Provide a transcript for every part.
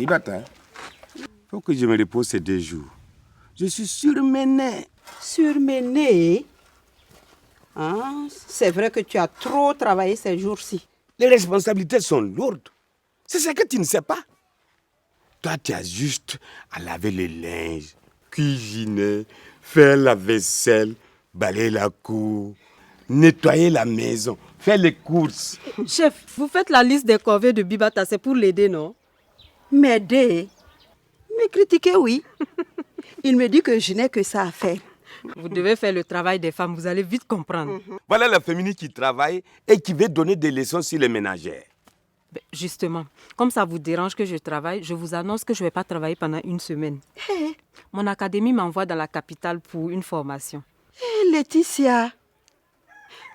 Bibata, faut que je me repose ces 2 jours. Je suis surmené. Surmené? Ah, c'est vrai que tu as trop travaillé ces jours-ci. Les responsabilités sont lourdes. C'est ce que tu ne sais pas. Toi, tu as juste à laver le linge, cuisiner, faire la vaisselle, balayer la cour, nettoyer la maison, faire les courses. Chef, vous faites la liste des corvées de Bibata, c'est pour l'aider, non? M'aider? Me critiquer, oui. Il me dit que je n'ai que ça à faire. Vous devez faire le travail des femmes, vous allez vite comprendre. Voilà la féminine qui travaille et qui veut donner des leçons sur les ménagères. Ben, justement, comme ça vous dérange que je travaille, je vous annonce que je ne vais pas travailler pendant 1 semaine. Mon académie m'envoie dans la capitale pour une formation. Laetitia,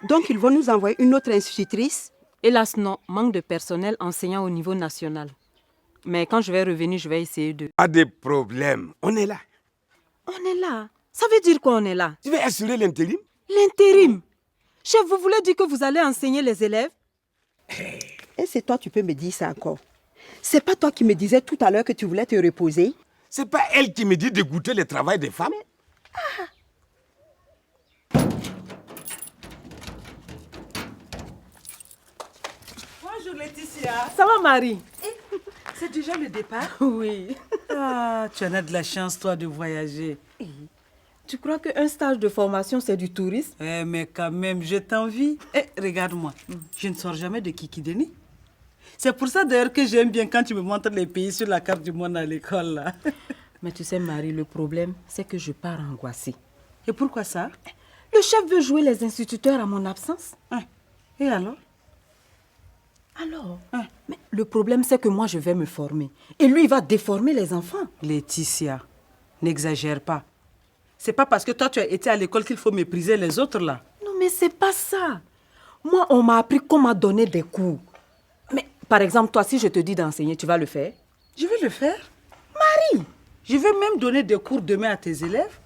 donc ils vont nous envoyer une autre institutrice? Hélas non, manque de personnel enseignant au niveau national. Mais quand je vais revenir, je vais essayer de... Pas de problème, on est là. On est là. Ça veut dire quoi on est là? Tu veux assurer l'intérim? L'intérim? Chef, vous voulez dire que vous allez enseigner les élèves? Et c'est toi, tu peux me dire ça encore. C'est pas toi qui me disais tout à l'heure que tu voulais te reposer? C'est pas elle qui me dit de goûter le travail des femmes? Bonjour Laetitia. Ça va Marie? C'est déjà le départ? Oui. Ah, tu en as de la chance toi de voyager. Tu crois qu'un stage de formation c'est du tourisme? Mais quand même, je t'envie. Regarde-moi, je ne sors jamais de Kikideni. C'est pour ça d'ailleurs que j'aime bien quand tu me montres les pays sur la carte du monde à l'école là. Mais tu sais Marie, le problème c'est que je pars angoissée. Et pourquoi ça? Le chef veut jouer les instituteurs à mon absence. Et alors? Alors, mais le problème c'est que moi je vais me former. Et lui il va déformer les enfants. Laetitia, n'exagère pas. C'est pas parce que toi tu as été à l'école qu'il faut mépriser les autres là. Non mais c'est pas ça. Moi on m'a appris comment donner des cours. Mais par exemple toi si je te dis d'enseigner, tu vas le faire? Je vais le faire. Marie, je vais même donner des cours demain à tes élèves.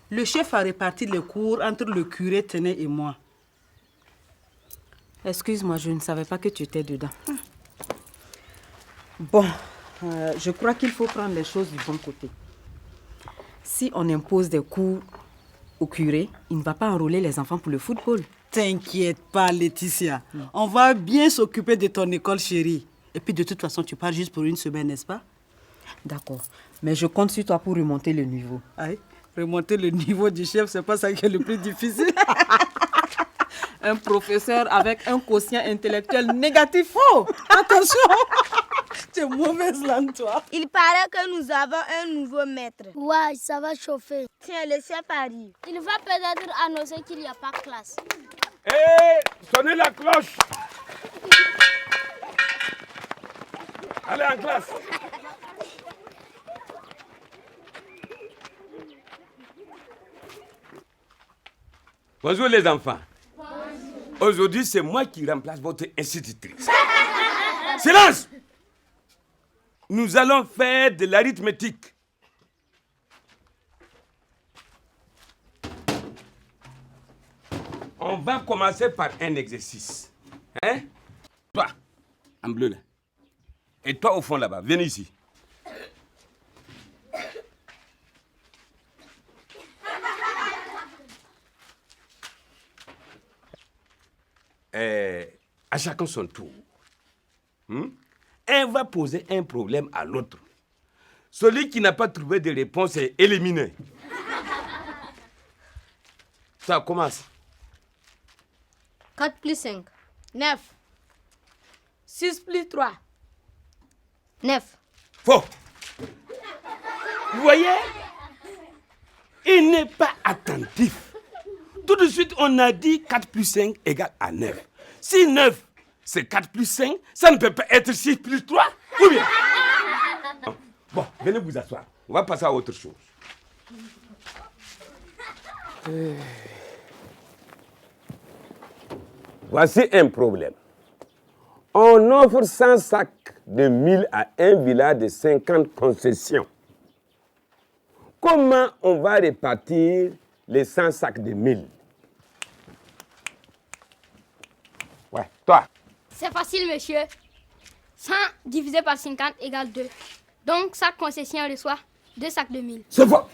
Le chef a réparti les cours entre le curé Tenet et moi. Excuse-moi, je ne savais pas que tu étais dedans. Bon, je crois qu'il faut prendre les choses du bon côté. Si on impose des cours au curé, il ne va pas enrôler les enfants pour le football. T'inquiète pas, Laetitia. On va bien s'occuper de ton école, chérie. Et puis de toute façon, tu pars juste pour 1 semaine, n'est-ce pas? D'accord, mais je compte sur toi pour remonter le niveau. Aïe, remonter le niveau du chef, c'est pas ça qui est le plus difficile. Un professeur avec un quotient intellectuel négatif. Oh, attention. Tu es mauvaise langue, toi. Il paraît que nous avons un nouveau maître. Ouais, ça va chauffer. Tiens, le chef arrive. Il va peut-être annoncer qu'il n'y a pas de classe. Sonnez la cloche. Allez en classe. Bonjour les enfants. Aujourd'hui, c'est moi qui remplace votre institutrice. Silence! Nous allons faire de l'arithmétique. On va commencer par un exercice. Hein? Toi, en bleu là. Et toi au fond là-bas, viens ici. À chacun son tour. Un va poser un problème à l'autre. Celui qui n'a pas trouvé de réponse est éliminé. Ça commence. 4 plus 5. 9. 6 plus 3. 9. Faux. Vous voyez? Il n'est pas attentif. Tout de suite, on a dit 4 plus 5 égale à 9. Si 9, c'est 4 plus 5, ça ne peut pas être 6 plus 3, ou bien? Bon, venez vous asseoir. On va passer à autre chose. Voici un problème. On offre 100 sacs de 1000 à un village de 50 concessions. Comment on va répartir les 100 sacs de 1000? Ouais, toi. C'est facile, monsieur. 100 divisé par 50 égale 2. Donc, chaque concession reçoit 2 sacs de 1000. C'est faux.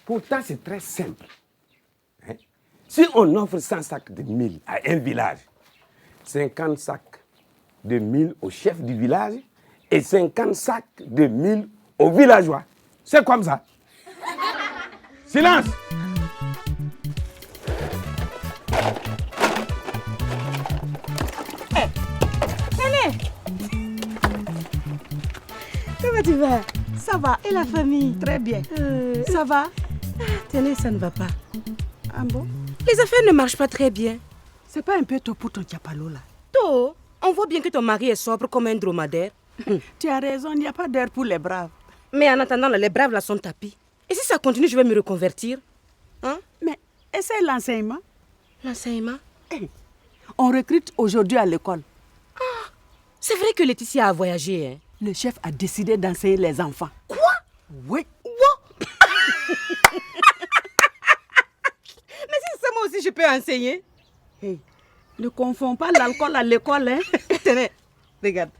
Pourtant, c'est très simple. Hein? Si on offre 100 sacs de 1000 à un village, 50 sacs de 1000 au chef du village et 50 sacs de 1000 aux villageois. C'est comme ça. Silence! Comment tu vas? Ça va. Et la famille? Très bien. Ça va? Tenez, ça ne va pas. Ah bon? Les affaires ne marchent pas très bien. C'est pas un peu tôt pour ton diapalo là? Tôt, on voit bien que ton mari est sobre comme un dromadaire. Tu as raison, il n'y a pas d'heure pour les braves. Mais en attendant, les braves là sont tapis. Et si ça continue, je vais me reconvertir. Hein? Mais essaie l'enseignement. L'enseignement? On recrute aujourd'hui à l'école. C'est vrai que Laetitia a voyagé, hein? Le chef a décidé d'enseigner les enfants. Quoi? Oui. Mais si c'est ça, moi aussi, je peux enseigner. Hey, ne confonds pas l'alcool à l'école, hein? Tenez, regarde.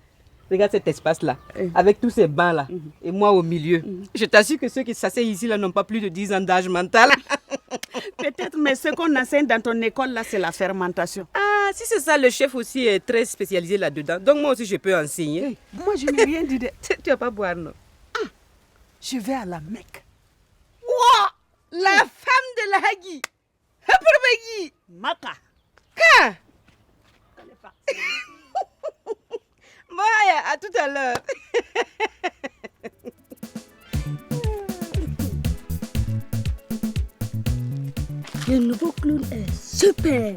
Regarde cet espace-là, avec tous ces bancs-là, et moi au milieu. Je t'assure que ceux qui s'asseyent ici là n'ont pas plus de 10 ans d'âge mental. Peut-être, mais ce qu'on enseigne dans ton école, là, c'est la fermentation. Ah, si c'est ça, le chef aussi est très spécialisé là-dedans. Donc moi aussi, je peux enseigner. Hey, moi, je n'ai rien dit de... Tu vas pas boire, non? Je vais à la Mecque. Wow! La femme de la Hagi! Hapurmegi! Maka. Quand? Bon, à tout à l'heure. Le nouveau clown est super.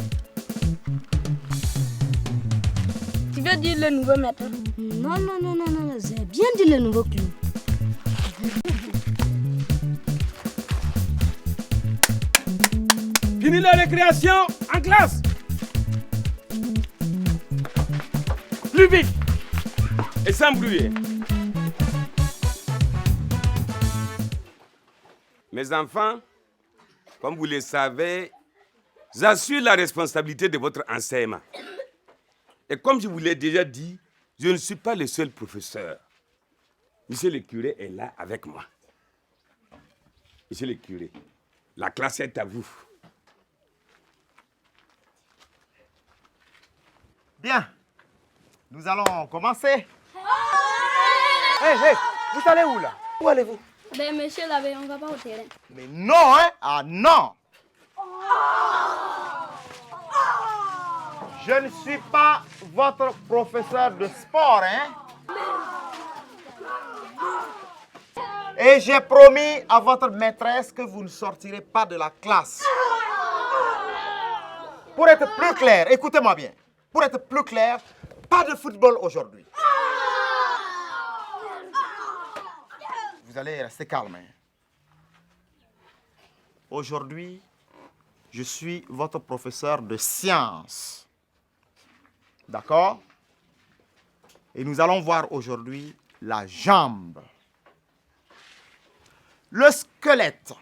Tu veux dire le nouveau maître? Non, j'ai bien dit le nouveau clown. Fini la récréation en classe. Plus vite et sans bruit. Mes enfants, comme vous le savez, j'assure la responsabilité de votre enseignement. Et comme je vous l'ai déjà dit, je ne suis pas le seul professeur. Monsieur le curé est là avec moi. Monsieur le curé, la classe est à vous. Bien, nous allons commencer. Hey, vous allez où là? Où allez-vous? Ben, monsieur l'abbé, on ne va pas au terrain. Mais non, hein? Ah non! Je ne suis pas votre professeur de sport, hein? Et j'ai promis à votre maîtresse que vous ne sortirez pas de la classe. Pour être plus clair, écoutez-moi bien. Pour être plus clair, pas de football aujourd'hui. Vous allez rester calme. Hein? Aujourd'hui, je suis votre professeur de sciences. D'accord? Et nous allons voir aujourd'hui la jambe. Le squelette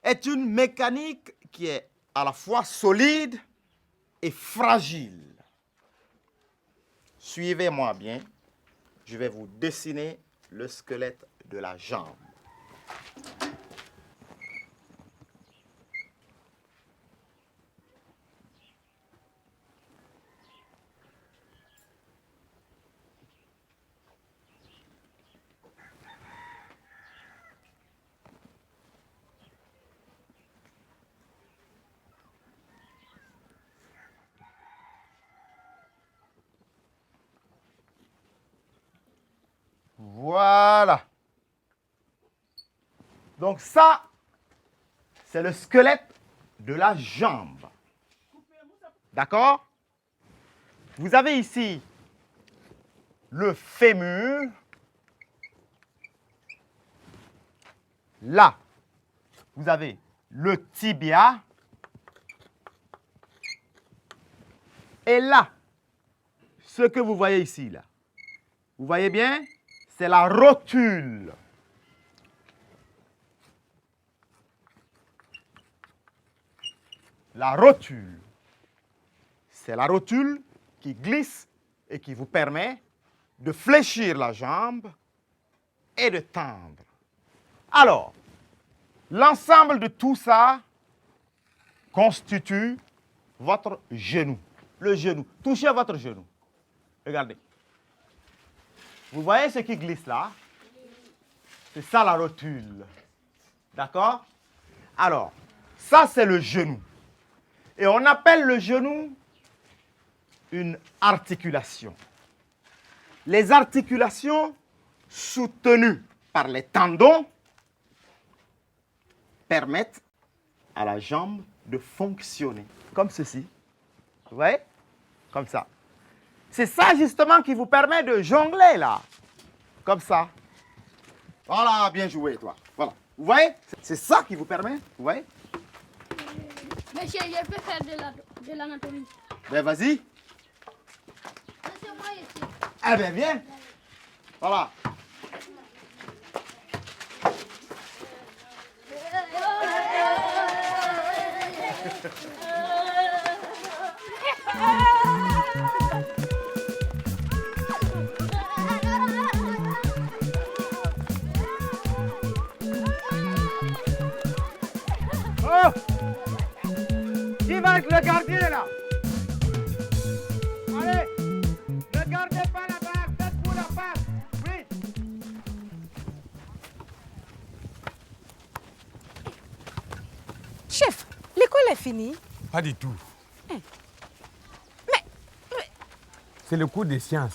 est une mécanique qui est à la fois solide et fragile. Suivez-moi bien. Je vais vous dessiner le squelette de la jambe. Voilà. Donc ça, c'est le squelette de la jambe. D'accord? Vous avez ici le fémur. Là, vous avez le tibia. Et là, ce que vous voyez ici, là, vous voyez bien? C'est la rotule. La rotule. C'est la rotule qui glisse et qui vous permet de fléchir la jambe et de tendre. Alors, l'ensemble de tout ça constitue votre genou. Le genou. Touchez votre genou. Regardez. Vous voyez ce qui glisse là? C'est ça la rotule. D'accord? Alors, ça c'est le genou. Et on appelle le genou une articulation. Les articulations soutenues par les tendons permettent à la jambe de fonctionner. Comme ceci. Vous voyez? Comme ça. C'est ça justement qui vous permet de jongler là. Comme ça. Voilà, bien joué toi. Voilà. Vous voyez? C'est ça qui vous permet. Vous voyez? Monsieur, je peux faire de l'anatomie. Ben vas-y. Laissez-moi ici. Eh bien, viens. Voilà. Oh! Qui va être le gardien là? Allez! Ne gardez pas la balle, faites-vous la passe. Oui. Chef, l'école est finie. Pas du tout. C'est le cours des sciences.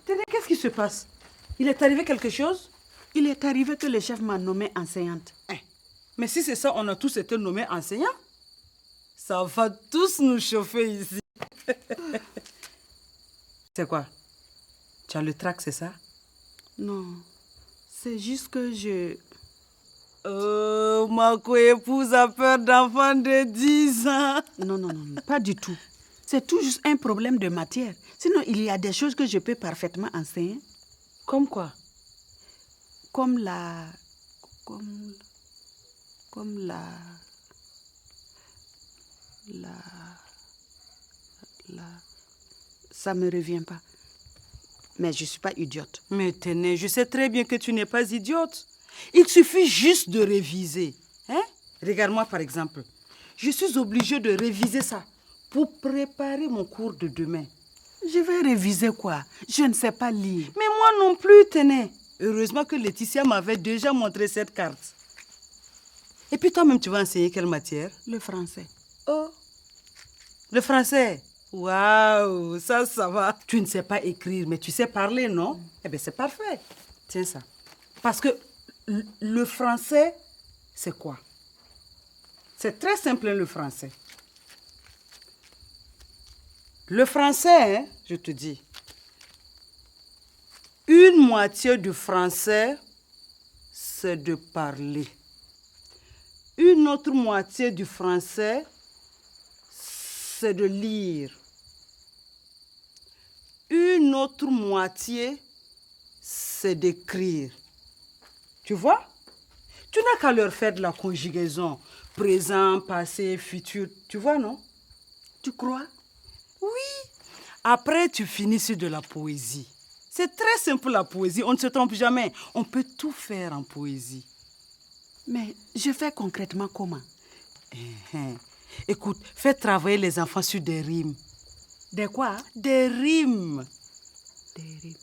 Tenez, qu'est-ce qui se passe? Il est arrivé quelque chose? Il est arrivé que le chef m'a nommée enseignante. Mais si c'est ça, on a tous été nommés enseignants. Ça va tous nous chauffer ici. C'est quoi? Tu as le trac, c'est ça? Non, c'est juste que je... Oh, ma coépouse a peur d'enfants de 10 ans. Non, non, non, pas du tout. C'est tout juste un problème de matière. Sinon, il y a des choses que je peux parfaitement enseigner. Comme quoi? Comme la... Comme la... Ça me revient pas. Mais je suis pas idiote. Mais tenez, je sais très bien que tu n'es pas idiote. Il suffit juste de réviser. Hein? Regarde-moi par exemple. Je suis obligée de réviser ça pour préparer mon cours de demain. Je vais réviser quoi? Je ne sais pas lire. Mais moi non plus, tenez. Heureusement que Laetitia m'avait déjà montré cette carte. Et puis toi-même, tu vas enseigner quelle matière? Le français. Oh, le français. Waouh, ça va. Tu ne sais pas écrire, mais tu sais parler, non? Eh bien, c'est parfait. Tiens ça. Parce que le français, c'est quoi? C'est très simple, hein, le français. Le français, hein, je te dis, une moitié du français, c'est de parler. Une autre moitié du français, c'est de lire. Une autre moitié, c'est d'écrire. Tu vois? Tu n'as qu'à leur faire de la conjugaison. Présent, passé, futur. Tu vois, non? Tu crois? Oui. Après, tu finis sur de la poésie. C'est très simple, la poésie. On ne se trompe jamais. On peut tout faire en poésie. Mais je fais concrètement comment? Écoute, fais travailler les enfants sur des rimes. Des quoi? Des rimes. Des rimes.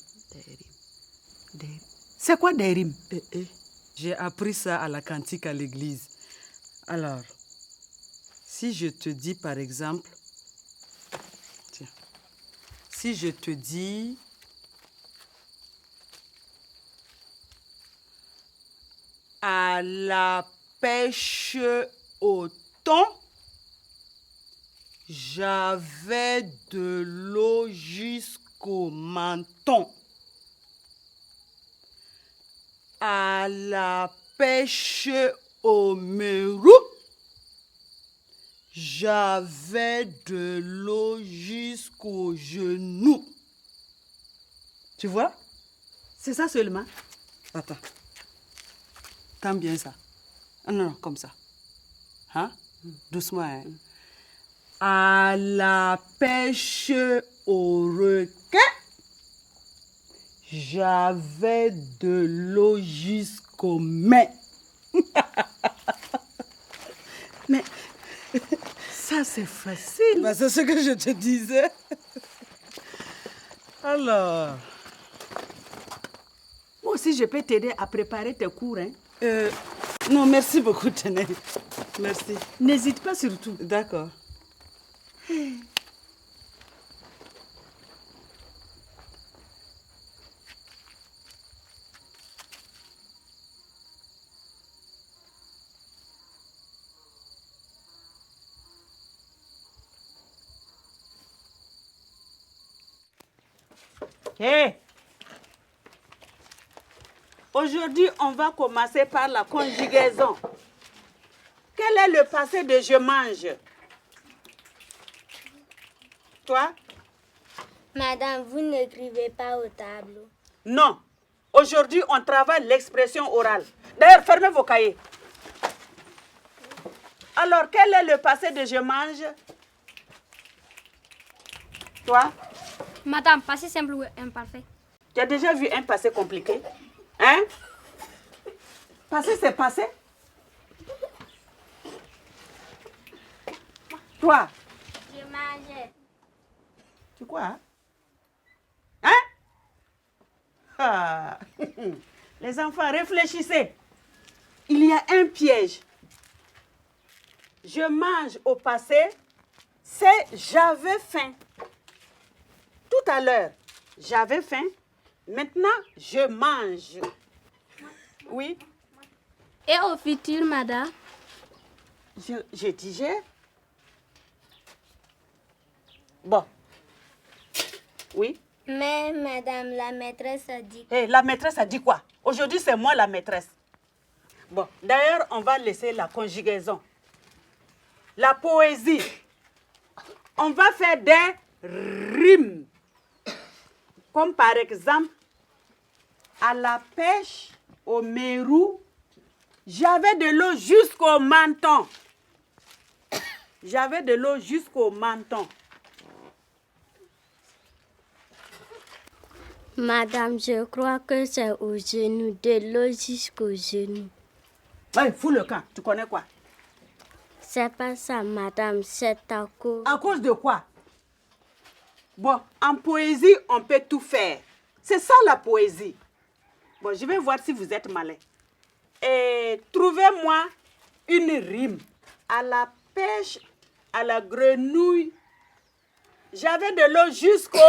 C'est quoi des rimes? J'ai appris ça à la cantique à l'église. Alors, si je te dis par exemple... Tiens. Si je te dis... À la pêche au thon, j'avais de l'eau jusqu'au menton. À la pêche au mérou, J'avais de l'eau jusqu'aux genoux. Tu vois? C'est ça seulement. Attends. Tends bien ça. Ah non, non, comme ça. Hein? Doucement, hein? À la pêche au requin, j'avais de l'eau jusqu'aux mains. Mais ça, c'est facile. Bah, c'est ce que je te disais. Alors, Moi aussi, je peux t'aider à préparer tes cours. Hein. non, merci beaucoup, Tenez. Merci. N'hésite pas surtout. D'accord. Hé! Aujourd'hui, on va commencer par la conjugaison. Quel est le passé de je mange? Toi? Madame, vous n'écrivez pas au tableau. Non. Aujourd'hui, on travaille l'expression orale. D'ailleurs, fermez vos cahiers. Alors, quel est le passé de je mange? Toi? Madame, passé simple ou imparfait? Tu as déjà vu un passé compliqué? Hein? Passé, c'est passé. Toi? Je mangeais. Tu quoi? Hein? Ah. Les enfants, réfléchissez. Il y a un piège. Je mange au passé, c'est j'avais faim. Tout à l'heure, j'avais faim. Maintenant, je mange. Oui, Et au futur, madame? je digère. Bon. Oui. Mais madame, la maîtresse a dit... Hey, la maîtresse a dit quoi? Aujourd'hui, c'est moi la maîtresse. Bon, d'ailleurs, on va laisser la conjugaison. La poésie. On va faire des rimes. Comme par exemple, à la pêche, au Mérou, j'avais de l'eau jusqu'au menton. J'avais de l'eau jusqu'au menton. Madame, je crois que c'est au genou, de l'eau jusqu'au genou. Ouais, fous le camp. Tu connais quoi? C'est pas ça, madame, c'est à cause... À cause de quoi? Bon, en poésie, on peut tout faire. C'est ça la poésie. Bon, je vais voir si vous êtes malin. Et trouvez-moi une rime. À la pêche, à la grenouille, j'avais de l'eau jusqu'au...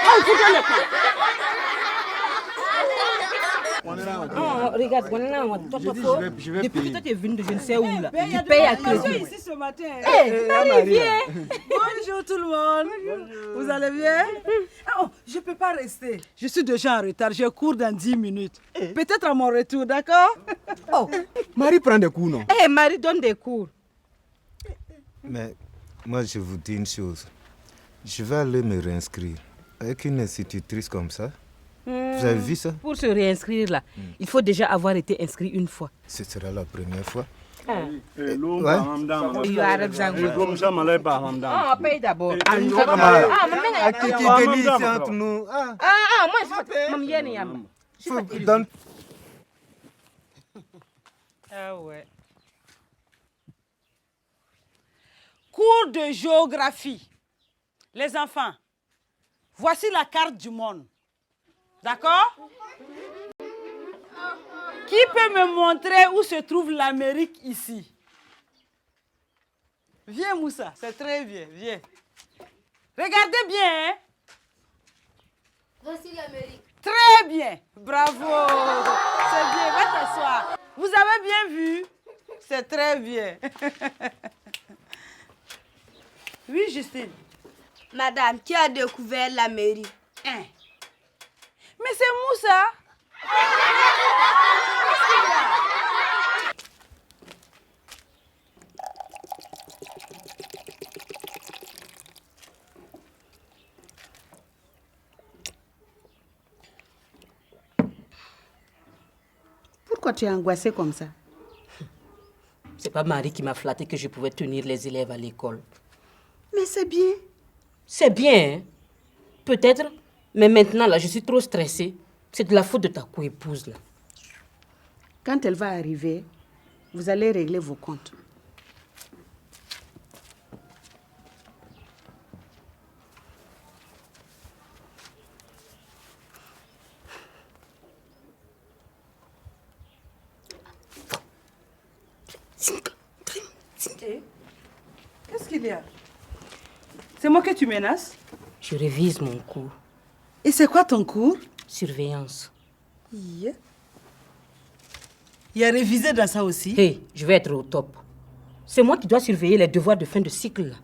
Oh, foutez le camp. Non, regarde, Je vais depuis que payer. toi tu es venu de je ne sais où là, tu payes à crédit. Ici ce matin. Bonjour tout le monde. Vous allez bien? Oh, je ne peux pas rester. Je suis déjà en retard. Je cours dans 10 minutes. Peut-être à mon retour, d'accord? Oh, Marie prend des coups, non? Eh, Marie donne des cours. Mais moi, je vous dis une chose. Je vais aller me réinscrire avec une institutrice comme ça. Vous avez vu ça? Pour se réinscrire là, il faut déjà avoir été inscrit une fois. Ce sera la première fois. Hello, Ouais. madame. You are exempt. Comme ça, malais par madame. Ah, paye d'abord. Ah, qui bénit ici entre nous. Ah, Moi je suis Maman Yéne Yam. faut donner. Ah ouais. Cours de géographie. Les enfants, voici la carte du monde. D'accord? Qui peut me montrer où se trouve l'Amérique ici? Viens, Moussa, c'est très bien, viens. Regardez bien, hein? Voici l'Amérique. Très bien, bravo. C'est bien, va t'asseoir. Vous avez bien vu? C'est très bien. Oui, Justine. Madame, qui a découvert l'Amérique? Hein? Mais c'est Moussa. Pourquoi tu es angoissée comme ça? C'est pas Marie qui m'a flatté que je pouvais tenir les élèves à l'école. Mais c'est bien. C'est bien, hein? Peut-être, mais maintenant, là, je suis trop stressée. C'est de la faute de ta coépouse, là. Quand elle va arriver, vous allez régler vos comptes. Qu'est-ce qu'il y a? C'est moi que tu menaces? Je révise mon cours. Et c'est quoi ton cours? Surveillance. Il y a révisé dans ça aussi? Hé, je vais être au top. C'est moi qui dois surveiller les devoirs de fin de cycle, là.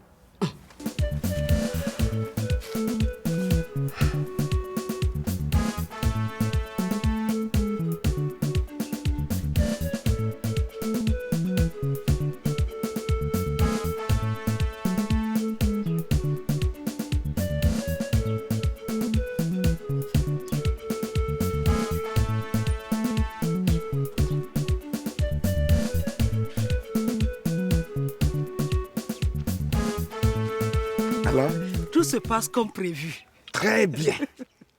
Alors, Tout se passe comme prévu. très bien.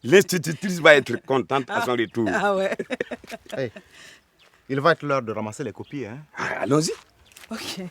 L'institutrice va être contente à son retour. Ah ouais. Hey, il va être l'heure de ramasser les copies. Hein? Ah, allons-y. Ok.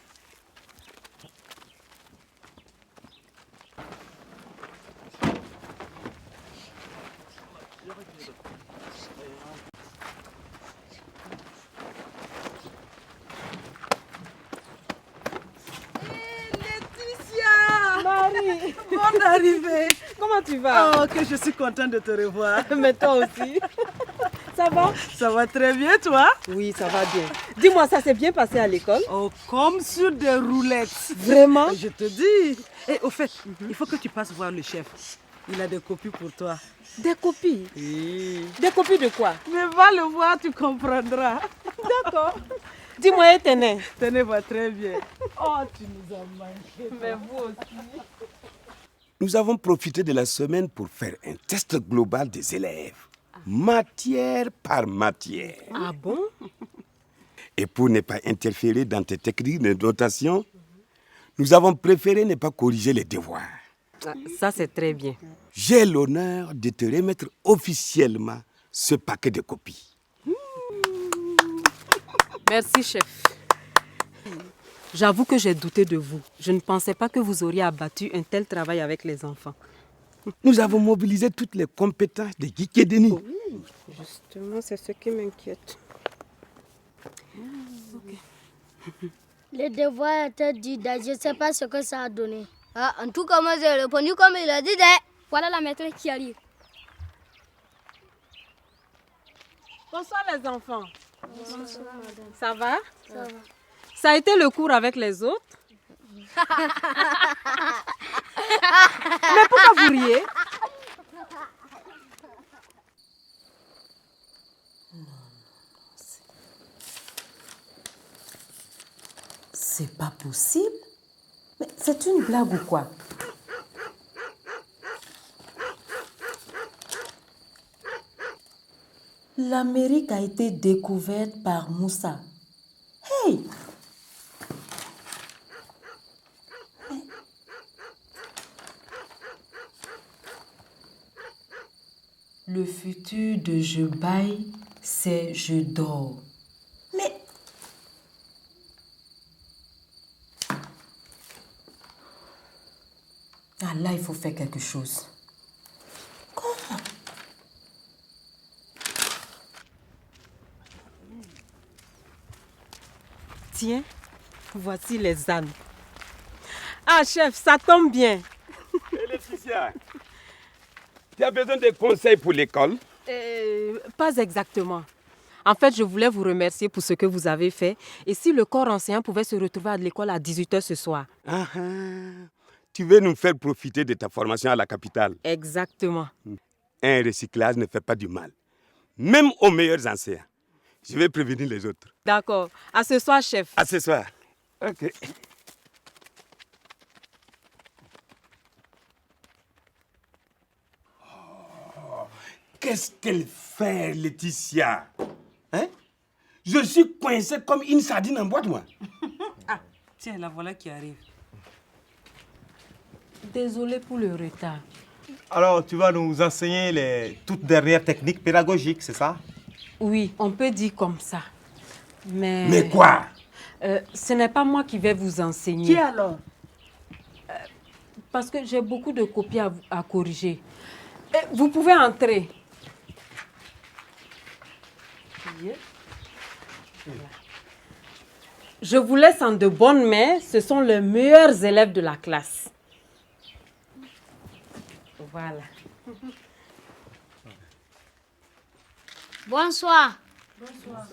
Marie, Bonne arrivée. comment tu vas? Oh, que je suis contente de te revoir. Mais toi aussi. Ça va? Ça va très bien, toi? Oui, ça va bien. Dis-moi, ça s'est bien passé à l'école? Oh, comme sur des roulettes. Vraiment? Je te dis. Et au fait, il faut que tu passes voir le chef. Il a des copies pour toi. Des copies? Oui. Des copies de quoi? Mais va le voir, tu comprendras. D'accord. Dis-moi, Étonnée. Tenez, va très bien. Oh, tu nous as manqué. Mais vous aussi. Nous avons profité de la semaine pour faire un test global des élèves, matière par matière. Ah bon? Et pour ne pas interférer dans tes techniques de notation, nous avons préféré ne pas corriger les devoirs. Ah, ça, c'est très bien. J'ai l'honneur de te remettre officiellement ce paquet de copies. Merci, chef. J'avoue que j'ai douté de vous. Je ne pensais pas que vous auriez abattu un tel travail avec les enfants. Nous avons mobilisé toutes les compétences de Gikedeni. Justement, c'est ce qui m'inquiète. Le devoir était dit, je ne sais pas ce que ça a donné. Ah, en tout cas, moi j'ai répondu comme il a dit. Voilà la maîtresse qui arrive. Bonsoir les enfants. Bonsoir, madame. Ça va? Ça va. Ça a été le cours avec les autres? Mais pourquoi vous riez? C'est pas possible. Mais c'est une blague ou quoi? L'Amérique a été découverte par Moussa. Hey! Le futur de je baille, c'est je dors. Mais... Ah là, il faut faire quelque chose. Comment? Tiens, voici les ânes. Ah, chef, ça tombe bien. Laetitia, tu as besoin de conseils pour l'école? Pas exactement. En fait, je voulais vous remercier pour ce que vous avez fait. Et si le corps enseignant pouvait se retrouver à l'école à 18h ce soir. Ah, ah. Tu veux nous faire profiter de ta formation à la capitale? Exactement. Un recyclage ne fait pas du mal, même aux meilleurs enseignants. Je vais prévenir les autres. D'accord. À ce soir, chef. À ce soir. Ok. Oh, qu'est-ce qu'elle fait, Laetitia? Hein? Je suis coincé comme une sardine en boîte, moi. Ah, tiens, la voilà qui arrive. Désolée pour le retard. Alors, tu vas nous enseigner les toutes dernières techniques pédagogiques, c'est ça? Oui, on peut dire comme ça. Mais... Mais quoi? Ce n'est pas moi qui vais vous enseigner. Qui alors? Parce que j'ai beaucoup de copies à corriger. Vous pouvez entrer. Je vous laisse en de bonnes mains. Ce sont les meilleurs élèves de la classe. Voilà. Bonsoir. Bonsoir.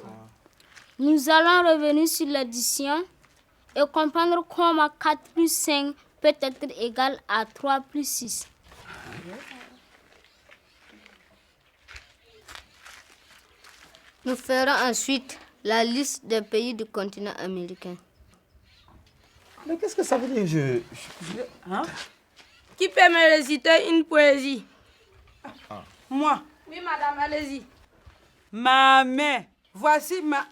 Nous allons revenir sur l'addition et comprendre comment 4 plus 5 peut être égal à 3 plus 6. Nous ferons ensuite la liste des pays du continent américain. Mais qu'est-ce que ça veut dire? Hein? Qui peut me réciter une poésie? Moi. Oui, madame, allez-y. Ma mère, voici ma